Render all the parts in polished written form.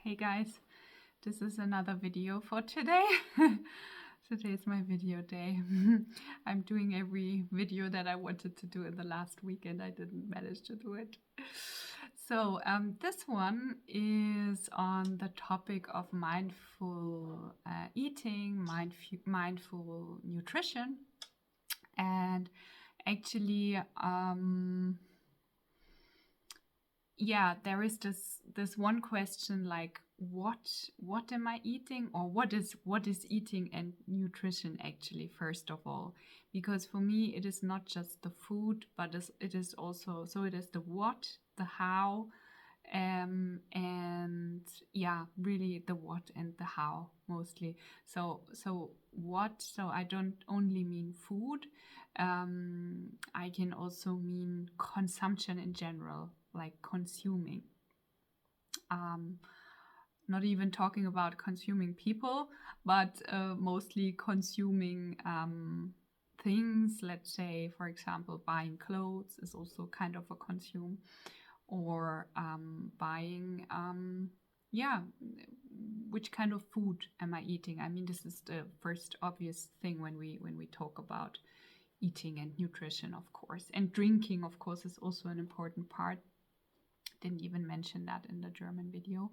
Hey guys, this is another video for today. Today is my video day. I'm doing every video that I wanted to do in the last week and I didn't manage to do it. So this one is on the topic of mindful eating, mindful nutrition. And actually, there is this one question like what am I eating, or what is eating and nutrition actually, first of all, because for me it is not just the food, but it is also, so it is the what, the how, and really the what and the how mostly. So what, so I don't only mean food, I can also mean consumption in general, like consuming. Not even talking about consuming people, but mostly consuming things. Let's say, for example, buying clothes is also kind of a consume, or buying, which kind of food am I eating? I mean, this is the first obvious thing when we talk about eating and nutrition, of course. And drinking, of course, is also an important part. Didn't even mention that in the German video.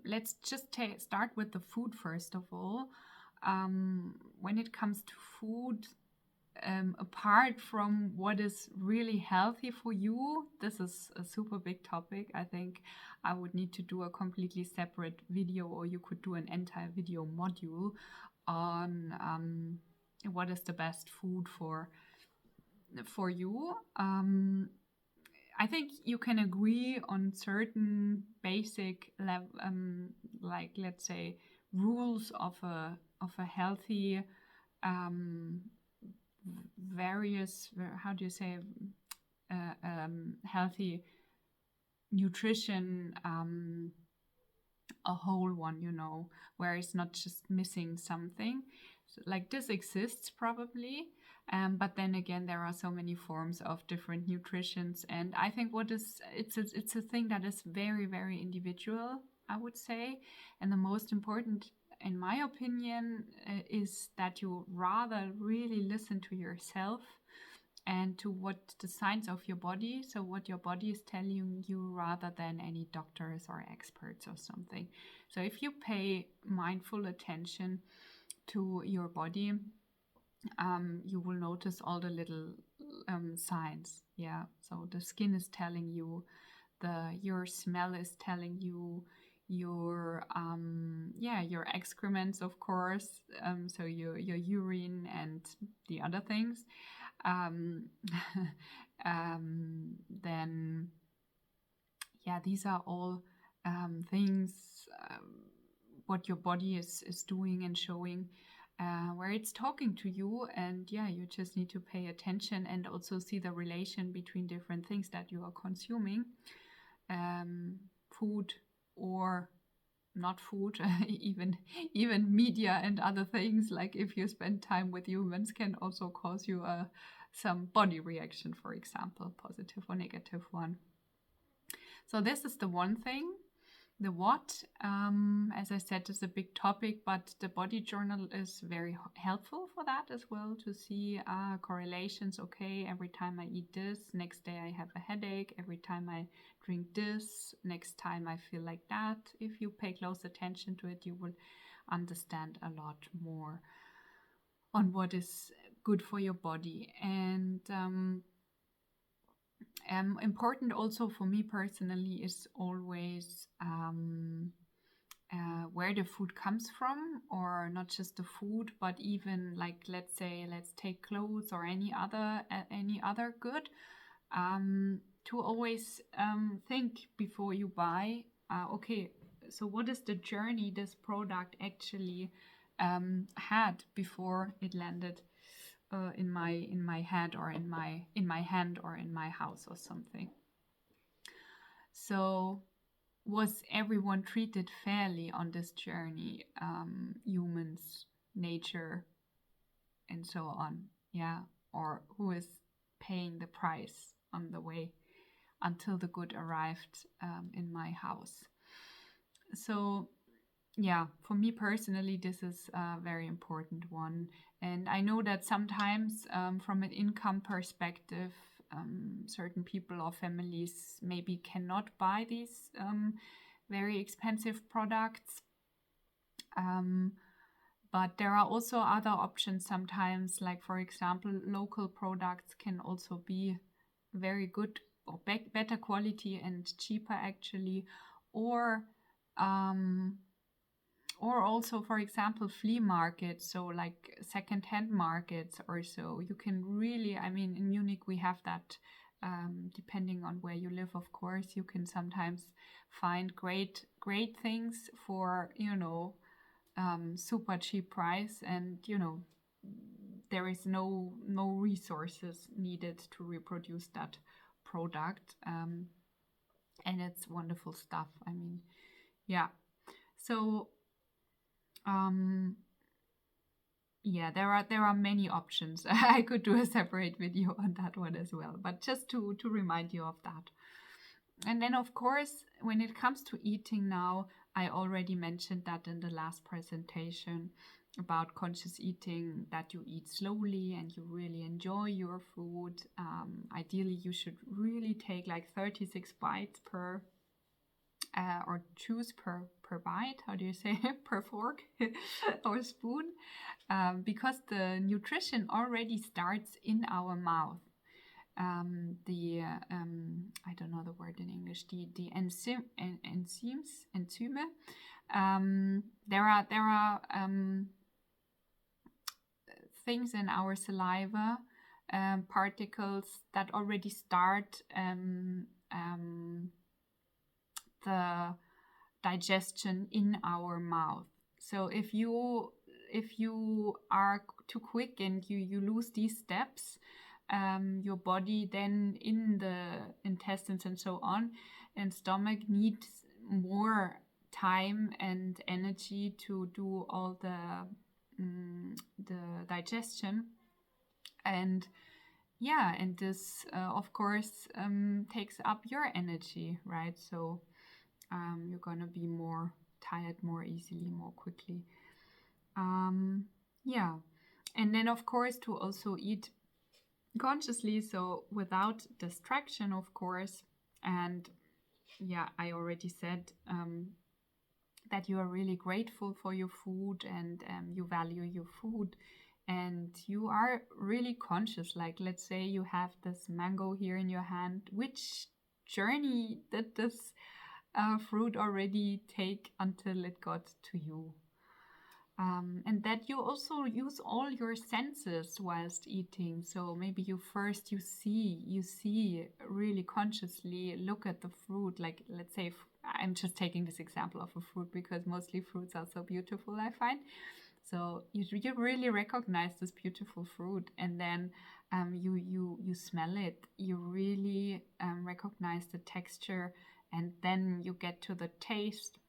Let's just start with the food first of all. When it comes to food, apart from what is really healthy for you, this is a super big topic. I think I would need to do a completely separate video, or you could do an entire video module on what is the best food for you. I think you can agree on certain basic like, let's say, rules of a healthy, various, how do you say, healthy nutrition, a whole one, where it's not just missing something. So, like, this exists probably, but then again, there are so many forms of different nutritions, and I think it's a thing that is very, very individual, I would say. And the most important, in my opinion, is that you rather really listen to yourself and to what the signs of your body, so what your body is telling you, rather than any doctors or experts or something. So if you pay mindful attention to your body, you will notice all the little signs. So the skin is telling you, your smell is telling you, your excrements, of course, so your urine and the other things. Then these are all things, what your body is doing and showing, where it's talking to you, and you just need to pay attention and also see the relation between different things that you are consuming, food or not food, even media and other things. Like, if you spend time with humans, can also cause you some body reaction, for example, positive or negative one. So this is the one thing. The what, as I said, is a big topic, but the body journal is very helpful for that as well, to see correlations. Okay, every time I eat this, next day I have a headache. Every time I drink this, next time I feel like that. If you pay close attention to it, you will understand a lot more on what is good for your body. And important also for me personally is always where the food comes from, or not just the food, but even, like, let's take clothes or any other good, to always think before you buy, okay, so what is the journey this product actually had before it landed in my head, or in my hand, or in my house or something. So was everyone treated fairly on this journey? Humans, nature, and so on. or who is paying the price on the way until the good arrived in my house. So yeah, for me personally, this is a very important one. And I know that sometimes from an income perspective, certain people or families maybe cannot buy these very expensive products. But there are also other options sometimes, like for example, local products can also be very good or better quality and cheaper actually, or also, for example, flea markets, so like second-hand markets or so. You can really, I mean, in Munich we have that, depending on where you live, of course, you can sometimes find great things for, super cheap price, and, there is no resources needed to reproduce that product. And it's wonderful stuff. I mean, yeah. So yeah, there are many options. I could do a separate video on that one as well, but just to remind you of that. And then of course, when it comes to eating now, I already mentioned that in the last presentation about conscious eating, that you eat slowly and you really enjoy your food. Ideally, you should really take like 36 bites per or choose per bite, how do you say, per fork or spoon, because the nutrition already starts in our mouth. I don't know the word in English, the enzyme. There are things in our saliva, particles that already start the digestion in our mouth. So if you are too quick and you lose these steps, your body then in the intestines and so on and stomach needs more time and energy to do all the digestion. And yeah, and this of course takes up your energy, right? So you're gonna be more tired more easily, more quickly. Yeah, and then of course to also eat consciously, so without distraction, of course. And yeah, I already said that you are really grateful for your food, and you value your food, and you are really conscious. Like, let's say you have this mango here in your hand. Which journey did this fruit already take until it got to you? And that you also use all your senses whilst eating. So maybe you see really consciously, look at the fruit. Like, let's say, I'm just taking this example of a fruit because mostly fruits are so beautiful, I find. So you really recognize this beautiful fruit, and then you smell it. You really recognize the texture, and then you get to the taste,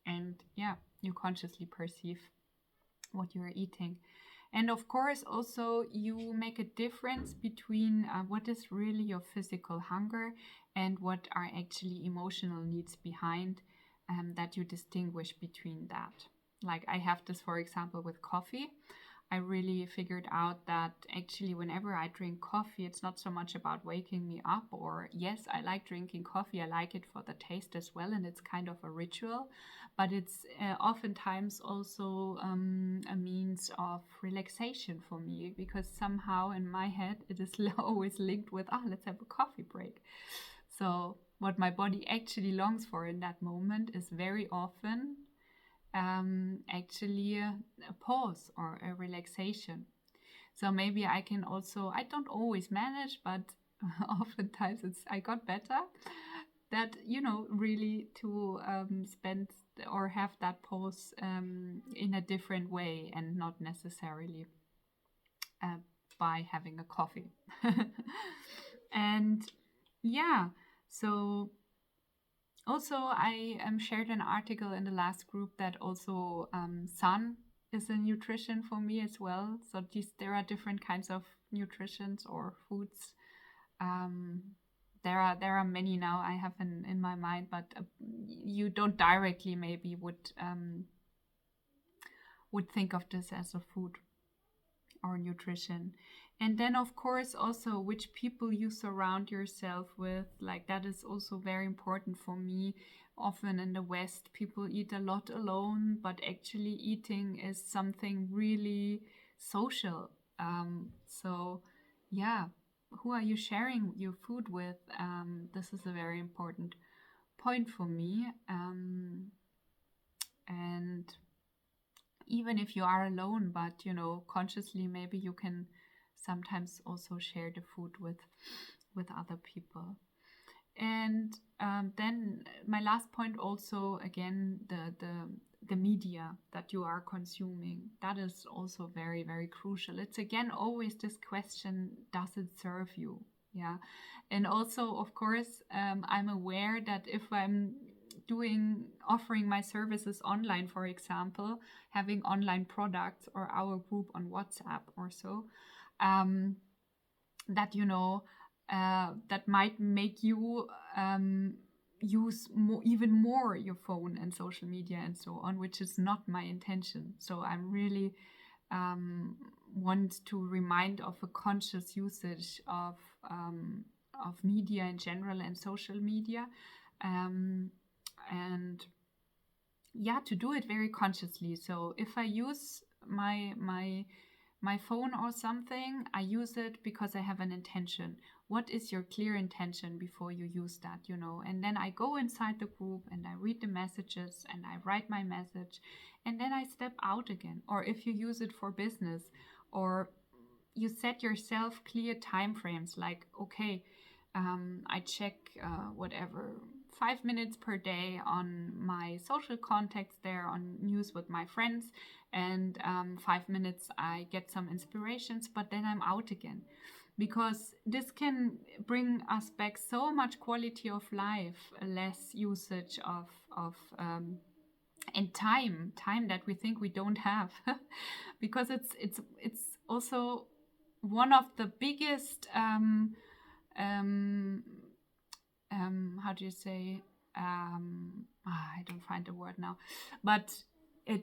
and yeah, you consciously perceive what you're eating. And of course, also you make a difference between what is really your physical hunger and what are actually emotional needs behind, that you distinguish between that. Like, I have this, for example, with coffee. I really figured out that actually whenever I drink coffee, it's not so much about waking me up, or yes, I like drinking coffee. I like it for the taste as well, and it's kind of a ritual, but it's oftentimes also a means of relaxation for me, because somehow in my head it is always linked with, let's have a coffee break. So what my body actually longs for in that moment is very often actually a pause or a relaxation. So maybe I can also, I don't always manage, but oftentimes I got better, that, really to spend or have that pause in a different way, and not necessarily by having a coffee. And yeah, so also, I shared an article in the last group that also sun is a nutrition for me as well. So there are different kinds of nutritions or foods. Um, there are many now I have in my mind, but you don't directly maybe would think of this as a food or nutrition. And then of course also which people you surround yourself with, like that is also very important for me. Often in the West people eat a lot alone, but actually eating is something really social. So yeah, who are you sharing your food with? This is a very important point for me. And even if you are alone, but consciously maybe you can sometimes also share the food with other people. And then my last point also, again, the media that you are consuming, that is also very, very crucial. It's again always this question, does it serve you? Yeah. And also, of course, I'm aware that if I'm offering my services online, for example, having online products or our group on WhatsApp or so, that that might make you use even more your phone and social media and so on, which is not my intention. So I'm really want to remind of a conscious usage of media in general and social media, and yeah, to do it very consciously. So if I use my phone or something, I use it because I have an intention. What is your clear intention before you use that, And then I go inside the group and I read the messages and I write my message and then I step out again. Or if you use it for business, or you set yourself clear time frames, like, okay, I check whatever 5 minutes per day on my social contacts there, on news with my friends, and 5 minutes I get some inspirations, but then I'm out again. Because this can bring us back so much quality of life, less usage of and time that we think we don't have. Because it's also one of the biggest how do you say, I don't find the word now, but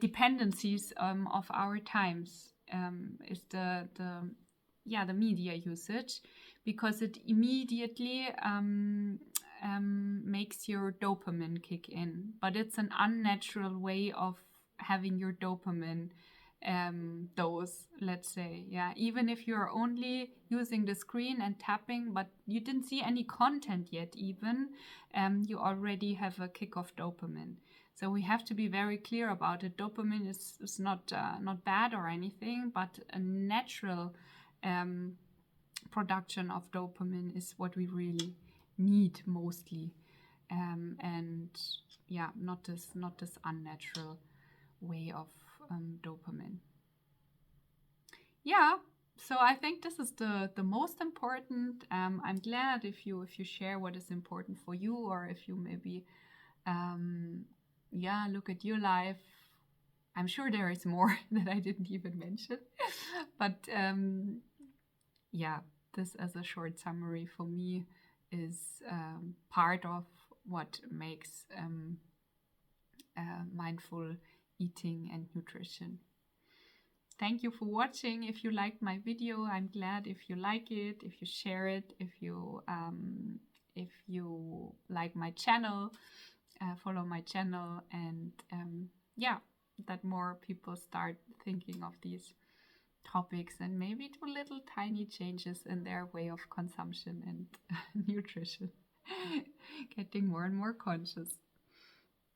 dependencies of our times is the media usage, because it immediately makes your dopamine kick in, but it's an unnatural way of having your dopamine dose, let's say. Yeah, even if you're only using the screen and tapping, but you didn't see any content yet, even you already have a kick of dopamine. So we have to be very clear about it. Dopamine is not bad or anything, but a natural production of dopamine is what we really need mostly, and yeah, not this unnatural way of dopamine. Yeah, so I think this is the most important. I'm glad if you share what is important for you, or if you maybe look at your life. I'm sure there is more that I didn't even mention, but this as a short summary for me is part of what makes mindful eating and nutrition. Thank you for watching. If you liked my video, I'm glad if you like it, if you share it, if you like my channel, follow my channel, and that more people start thinking of these topics and maybe do little tiny changes in their way of consumption and nutrition. Getting more and more conscious.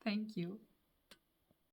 Thank you.